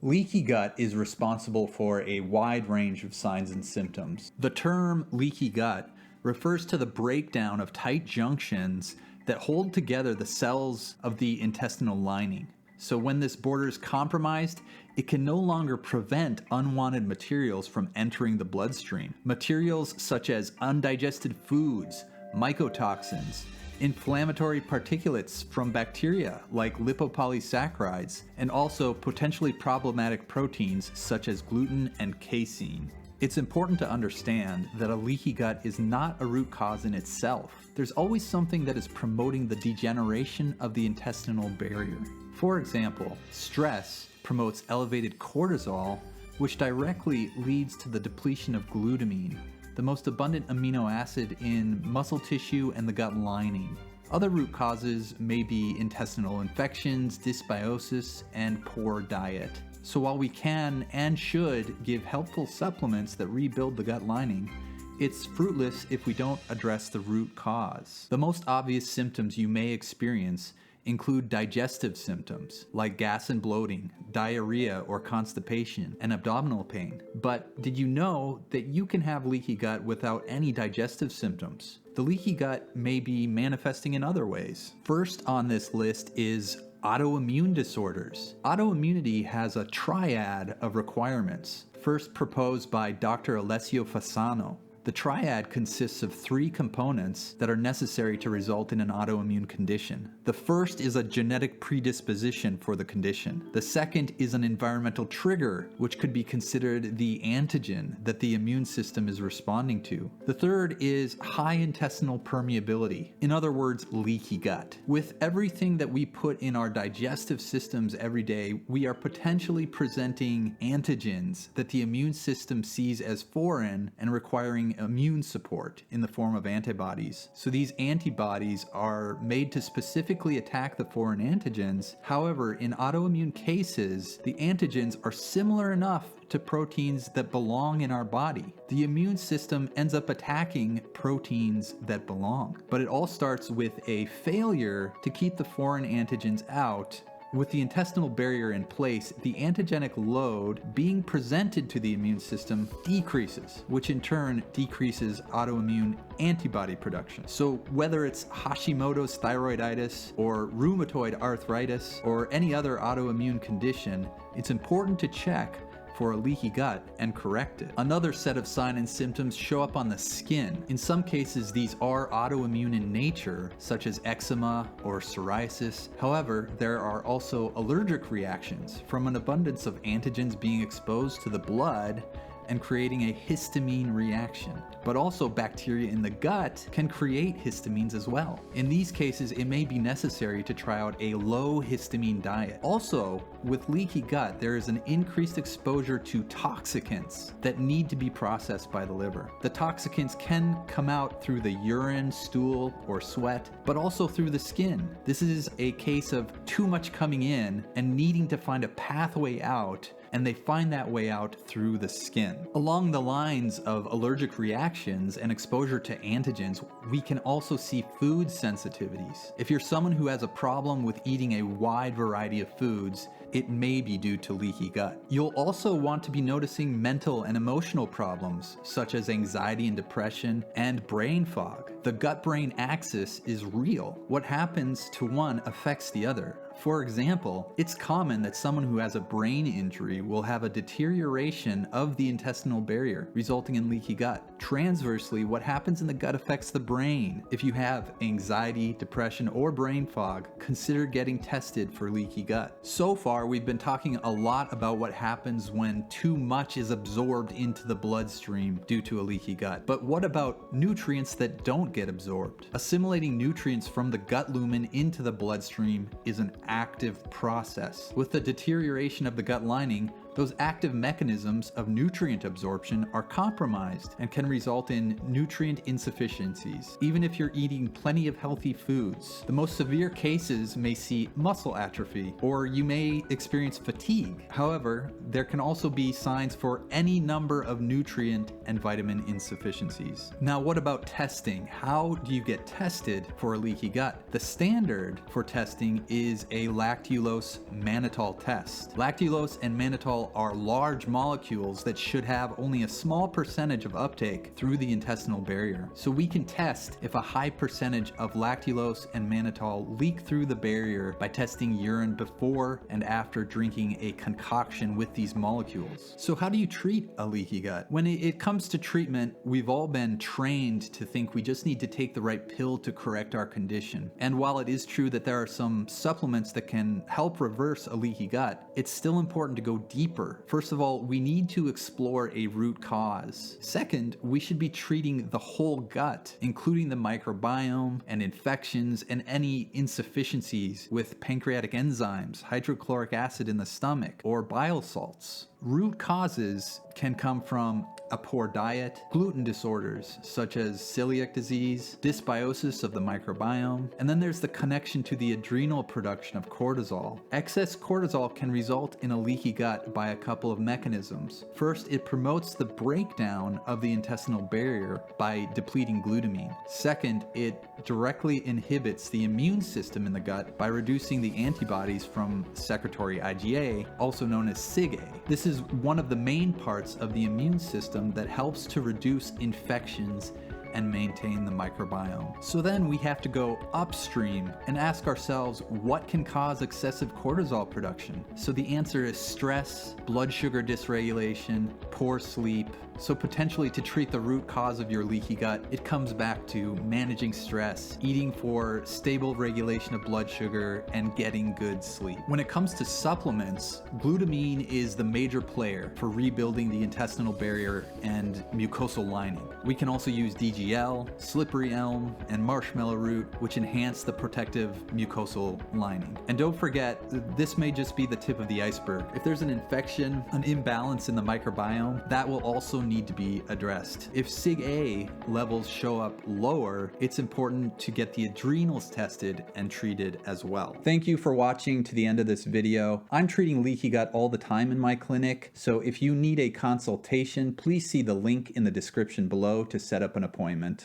Leaky gut is responsible for a wide range of signs and symptoms. The term leaky gut refers to the breakdown of tight junctions that hold together the cells of the intestinal lining. So when this border is compromised, it can no longer prevent unwanted materials from entering the bloodstream. Materials such as undigested foods, mycotoxins, inflammatory particulates from bacteria like lipopolysaccharides, and also potentially problematic proteins such as gluten and casein. It's important to understand that a leaky gut is not a root cause in itself. There's always something that is promoting the degeneration of the intestinal barrier. For example, stress promotes elevated cortisol, which directly leads to the depletion of glutamine, the most abundant amino acid in muscle tissue and the gut lining. Other root causes may be intestinal infections, dysbiosis, and poor diet. So while we can and should give helpful supplements that rebuild the gut lining, it's fruitless if we don't address the root cause. The most obvious symptoms you may experience include digestive symptoms like gas and bloating, diarrhea or constipation, and abdominal pain. But did you know that you can have leaky gut without any digestive symptoms? The leaky gut may be manifesting in other ways. First on this list is autoimmune disorders. Autoimmunity has a triad of requirements, first proposed by Dr. Alessio Fasano. The triad consists of 3 components that are necessary to result in an autoimmune condition. The first is a genetic predisposition for the condition. The second is an environmental trigger, which could be considered the antigen that the immune system is responding to. The third is high intestinal permeability, in other words, leaky gut. With everything that we put in our digestive systems every day, we are potentially presenting antigens that the immune system sees as foreign and requiring immune support in the form of antibodies. So these antibodies are made to specifically attack the foreign antigens. However, in autoimmune cases, the antigens are similar enough to proteins that belong in our body. The immune system ends up attacking proteins that belong. But it all starts with a failure to keep the foreign antigens out. With the intestinal barrier in place, the antigenic load being presented to the immune system decreases, which in turn decreases autoimmune antibody production. So whether it's Hashimoto's thyroiditis or rheumatoid arthritis or any other autoimmune condition, it's important to check for a leaky gut and correct it. Another set of signs and symptoms show up on the skin. In some cases, these are autoimmune in nature, such as eczema or psoriasis. However, there are also allergic reactions from an abundance of antigens being exposed to the blood and creating a histamine reaction. But also bacteria in the gut can create histamines as well. In these cases, it may be necessary to try out a low histamine diet. Also, with leaky gut, there is an increased exposure to toxicants that need to be processed by the liver. The toxicants can come out through the urine, stool, or sweat, but also through the skin. This is a case of too much coming in and needing to find a pathway out, and they find that way out through the skin. Along the lines of allergic reactions and exposure to antigens, we can also see food sensitivities. If you're someone who has a problem with eating a wide variety of foods, it may be due to leaky gut. You'll also want to be noticing mental and emotional problems, such as anxiety and depression and brain fog. The gut-brain axis is real. What happens to one affects the other. For example, it's common that someone who has a brain injury will have a deterioration of the intestinal barrier, resulting in leaky gut. Transversely, what happens in the gut affects the brain. If you have anxiety, depression, or brain fog, consider getting tested for leaky gut. So far, we've been talking a lot about what happens when too much is absorbed into the bloodstream due to a leaky gut. But what about nutrients that don't get absorbed? Assimilating nutrients from the gut lumen into the bloodstream is an active process. With the deterioration of the gut lining, Those active mechanisms of nutrient absorption are compromised and can result in nutrient insufficiencies, even if you're eating plenty of healthy foods. The most severe cases may see muscle atrophy, or you may experience fatigue. However, there can also be signs for any number of nutrient and vitamin insufficiencies. Now, what about testing? How do you get tested for a leaky gut? The standard for testing is a lactulose mannitol test. Lactulose and mannitol are large molecules that should have only a small percentage of uptake through the intestinal barrier. So we can test if a high percentage of lactulose and mannitol leak through the barrier by testing urine before and after drinking a concoction with these molecules. So how do you treat a leaky gut? When it comes to treatment, we've all been trained to think we just need to take the right pill to correct our condition. And while it is true that there are some supplements that can help reverse a leaky gut, it's still important to go deeper. First of all, we need to explore a root cause. Second, we should be treating the whole gut, including the microbiome and infections and any insufficiencies with pancreatic enzymes, hydrochloric acid in the stomach, or bile salts. Root causes can come from a poor diet, gluten disorders such as celiac disease, dysbiosis of the microbiome, and then there's the connection to the adrenal production of cortisol. Excess cortisol can result in a leaky gut by a couple of mechanisms. First, it promotes the breakdown of the intestinal barrier by depleting glutamine. Second, it directly inhibits the immune system in the gut by reducing the antibodies from secretory IgA, also known as SIGA. This is one of the main parts of the immune system that helps to reduce infections and maintain the microbiome. So then we have to go upstream and ask ourselves, what can cause excessive cortisol production? So the answer is stress, blood sugar dysregulation, poor sleep. So potentially to treat the root cause of your leaky gut, it comes back to managing stress, eating for stable regulation of blood sugar, and getting good sleep. When it comes to supplements, glutamine is the major player for rebuilding the intestinal barrier and mucosal lining. We can also use DGL, slippery elm, and marshmallow root, which enhance the protective mucosal lining. And don't forget, this may just be the tip of the iceberg. If there's an infection, an imbalance in the microbiome, that will also need to be addressed. If SIG-A levels show up lower, it's important to get the adrenals tested and treated as well. Thank you for watching to the end of this video. I'm treating leaky gut all the time in my clinic, so if you need a consultation, please see the link in the description below to set up an appointment.